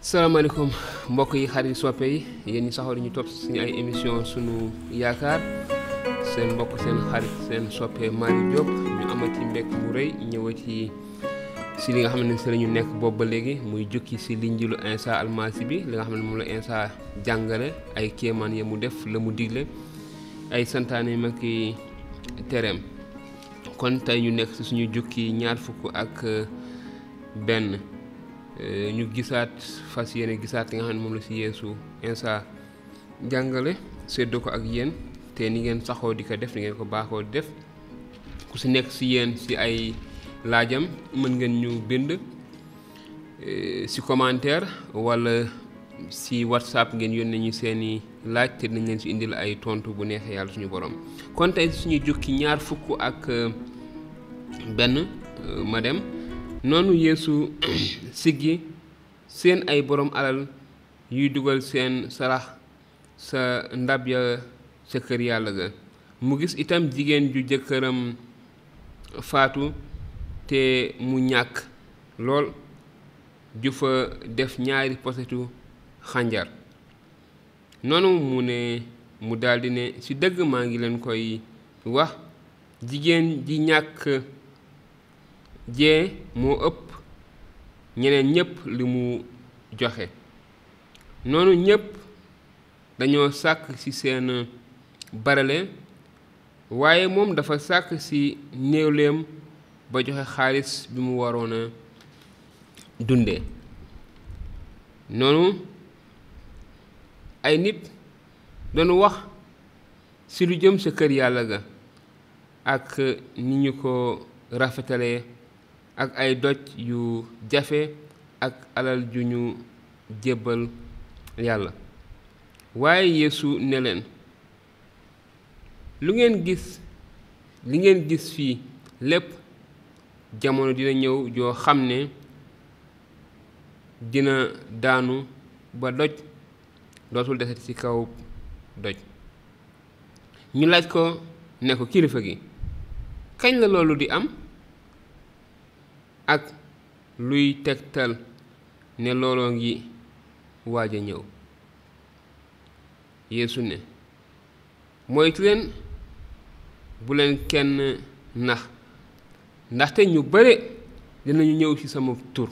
salaamaaleykum mbokk yi xarit soppe yi yéen ñi saxoo ñu topp suñu ay émission sunu yaakaar seen mbokk seen xarit seen soppe Malick Diop ñu amati mbekk mu rëy ñëwati si li nga xam ne si la ñu nekk boobu ba léegi muy jukki si linjilu Insa almasi bi li nga xam ne moom la Insa jàngale ay kéemaan ya mu def la mu digle ay santaane ma ki tereem kon tey ñu nekk si suñu jukki ñaar fukk ak benn ñu gisaat fas yéene gisaat li nga xam ne moom la si Yeesu Insa jàngale séddoo ko ak yéen te ni ngeen saxoo di ko def ni ngeen ko baaxoo di def ku si nekk si yéen si ay laajam mën ngeen ñu bind si commentaire wala si WhatsApp ngeen yónnee ñu seeni laaj te dinañ leen si indil ay tontu bu neexee yàlla suñu borom. kon tey suñuy jukki ñaar fukk ak benn ma dem noonu Yeesu siggi seen ay borom alal yuy dugal seen sarax sa ndab ya sa kër Yàlla ga mu gis itam jigéen ju jëkkëram faatu te mu ñàkk lool ju fa def ñaari posetu xànjar noonu mu daldi ne ci dëgg maa ngi leen koy wax jigéen ji ñàkk jee moo ëpp ñeneen ñépp li mu joxe noonu ñépp dañoo sàkk ci seen barale waaye moom dafa sàkk ci néewleem ba joxe xaalis bi mu waroon a dunde noonu ay nit doon wax ci lu jëm sa kër Yàlla ga ak ni ñu ko rafetalee ak ay doj yu jafe ak alal ju ñu jébbal Yàlla waaye Yeesu ne leen li ngeen gis fii lépp jamono dina ñëw joo xam ne dina daanu ba doj dootul desati ci kaw doj ñu laaj ko ne ko kilifa gi kañ la loolu di am ak luy tegtal ne looloo ngi waaj a ñëw Yeesu ne moytu leen bu leen kenn nax ndaxte ñu bare dinañu ñëw ci sama tur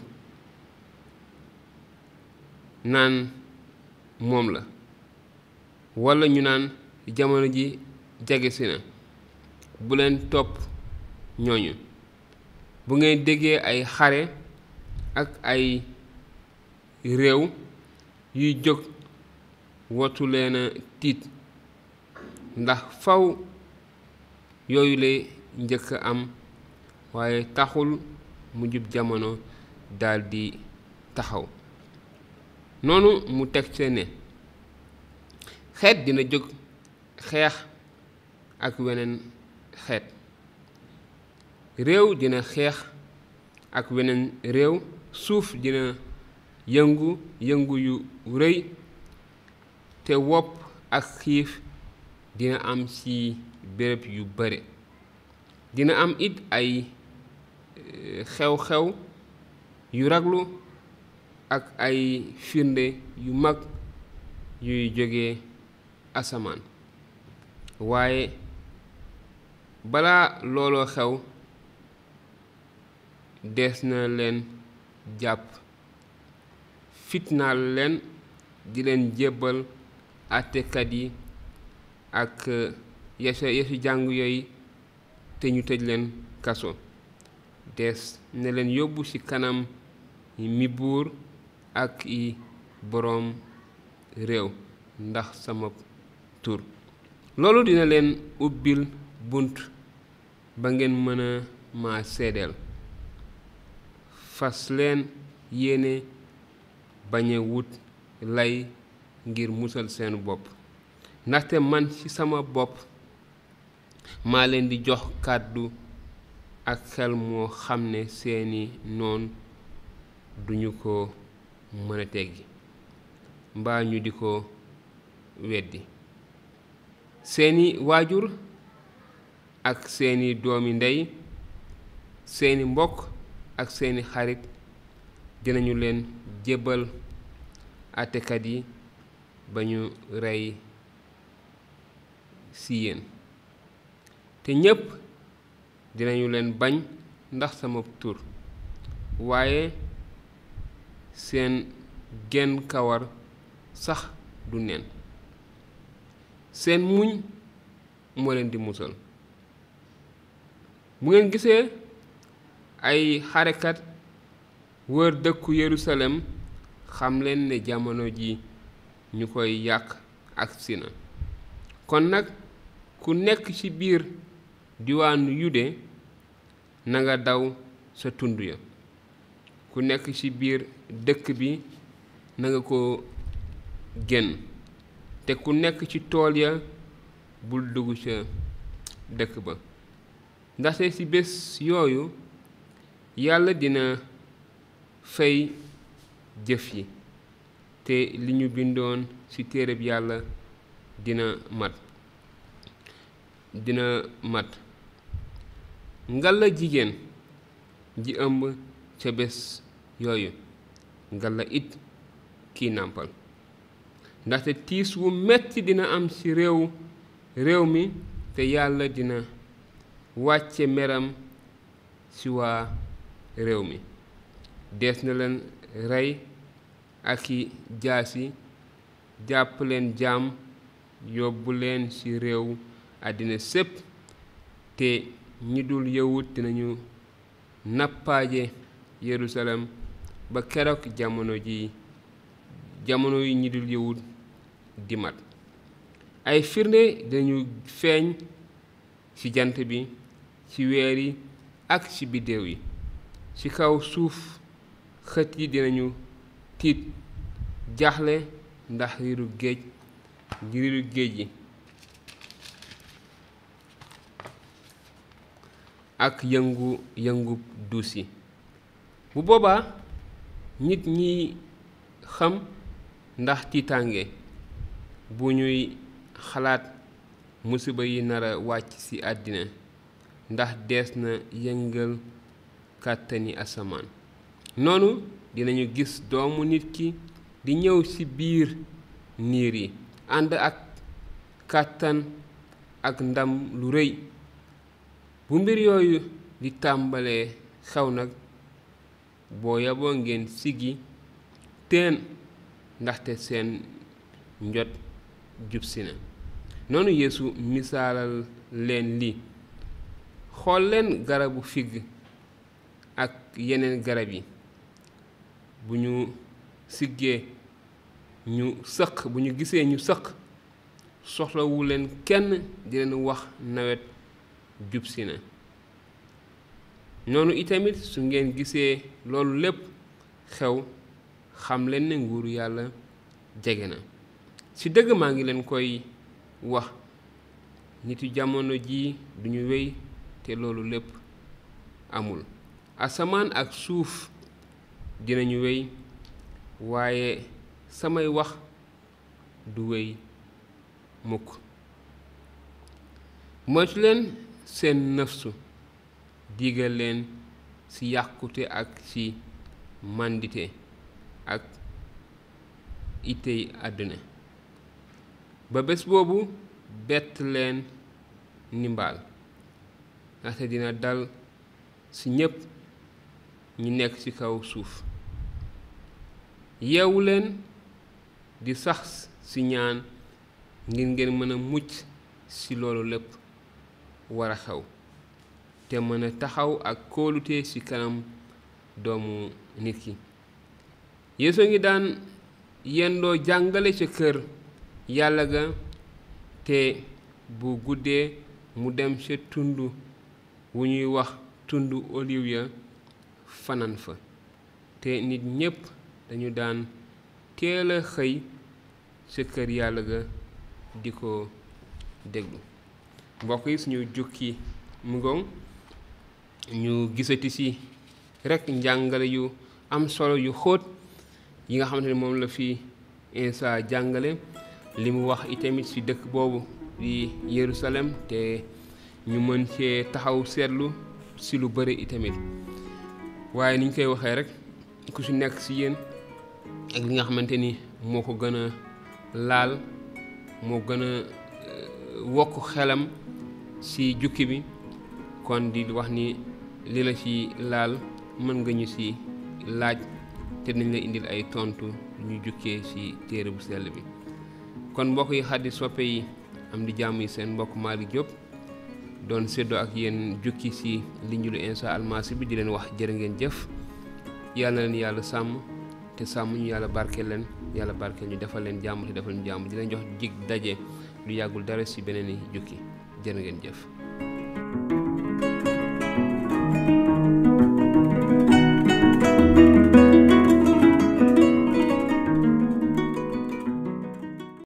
naan moom la walla ñu naan jamono ji jege si na bu leen topp ñooñu bu ngeen déggee ay xare ak ay réew yuy jóg watu leen a tiit ndax faw yooyu lay njëkk a am waaye taxul mu jub jamono daldi taxaw noonu mu teg ci ne xeet dina jóg xeex ak weneen xeet réew dina xeex ak weneen réew suuf dina yëngu yu rëy te wopp ak xiif dina am ci béréb yu bare dina am it ay xew-xew yu raglu ak ay firnde yu mag yuy jóge asamaan waaye balaa looloo xew des na leen jàpp fitnaal leen di leen jébbal àttekat yi ak yesu jàng yooyu te ñu tëj leen kaso des na leen yóbbu ci kanam mi buur ak i boroom réew ndax sama tur loolu dina leen ubbil bunt ba ngeen mën a ma seedeel fas leen yéene bañ a wut lay ngir musal seen bopp ndaxte man ci sama bopp maa leen di jox kàddu ak xel moo xam ne seeni noon duñu ko mën a teggi mbaa ñu di ko weddi seeni waajur ak seeni doomi ndey seeni mbokk ak seeni xarit dinañu leen jébbal àttekat yi ba ñu rey si yéen te ñépp dinañu leen bañ ndax sama tur waaye seen genn kawar sax du neen seen muñ moo leen di musal bu ngeen gisee ay xarekat wër dëkku Yerusalem xam leen ne jamono ji ñu koy yàq agsi na kon nag ku nekk ci biir diwaanu Yude na nga daw sa tund ya ku nekk ci biir dëkk bi na nga ko génn te ku nekk ci tool ya bul dugg ca dëkk ba ndaxte ci bés yooyu Yàlla dina fay jëf yi te li ñu bindoon ci téereb Yàlla dina mat ngalla jigéen ji ëmb ca bés yooyu ngalla it kii nàmpal ndaxte tiis wu metti dina am ci réew mi te Yàlla dina wàcce meram ci waa réew mi dees na leen rey ak i jaasi jàpp leen jaam yóbbu leen ci réew àddina sépp te ñi dul yawut dinañu nappaaje Yerusalem ba keroog jamono yi ñi dul yawut di mat ay firnde dinañu feeñ ci jant bi ci weer yi ak ci biddéew yi ci kaw suuf xët yi dinañu tiit jaaxle ndax riiru géej yi ak yëngu duus yi bu boobaa nit ñi xam ndax tiitaange bu ñuy xalaat musiba yi nara wàcc ci àddina ndax dees na yëngal kàttani asamaan noonu dinañu gis doomu nit ki di ñëw ci biir niir yi ànd ak kàttan ak ndam lu rëy bu mbir yooyu di tàmbalee xew nag boo yaboo ngeen siggi teen ndaxte seen njot jubsi na noonu Yeesu misaalal leen li xool leen garabu figg ak yeneen garab yi bu ñu gisee ñu sëq soxlawu leen kenn di leen wax nawet jubsi na noonu itamit su ngeen gisee loolu lépp xew xam leen ne nguuru Yàlla jege na ci dëgg maa ngi leen koy wax nitu jamono ji duñu wéy te loolu lépp amul asamaan ak suuf dinañu wéy waaye samay wax du wéy mukk moytu leen seen nafsu digal leen ci yàqute ak ci màndite ak itey àdduna ba bés boobu bett leen ni mbaal ndaxte dina dal ci ñépp ñi nekk ci kaw suuf yeewu leen di sax ci ñaan ngir ngeen mën a mucc ci loolu lépp war a xew te mën a taxaw ak kóolute ci kanam doomu nit ki Yeesu ngi daan yendoo jàngale ca kër Yàlla ga te bu guddee mu dem ca tund wu ñuy wax tundu oliw ya fanaan fa te nit ñépp dañu daan teel a xëy ca kër Yàlla ga di ko déglu mbokk yi suñu jukki mu ngoŋ ñu gisati ci rekk njàngale yu am solo yu xóot yi nga xamante ne moom la fi Isa jàngale li mu wax itamit ci dëkk boobu di Yerusalem te ñu mën cee taxaw seetlu ci lu bari itamit waaye ni ñu koy waxee rek ku ci nekk ci yéen ak li nga xamante ni moo ko gën a laal moo gën a wokk xelam ci jukki bi kon di wax ni li la ci laal mën nga ñu ci laaj te nañ la indil ay tontu ñu jukkee ci téere bu sell bi kon mbokk yi xaddi soppe yi am di jàmm yi seen mbokk Malick Diop doon séddoo ak yéen jukki ci linjilu Iisaa almasi bi di leen wax jërë ngeen jëf yàlla na leen yàlla sàmm te sàmm ñu yàlla barkeel leen yàlla barkeel ñu defal leen jàmm te defal ñu jàmm di leen jox dig daje lu yàggul dara ci beneen i jukki jërë ngeen jëf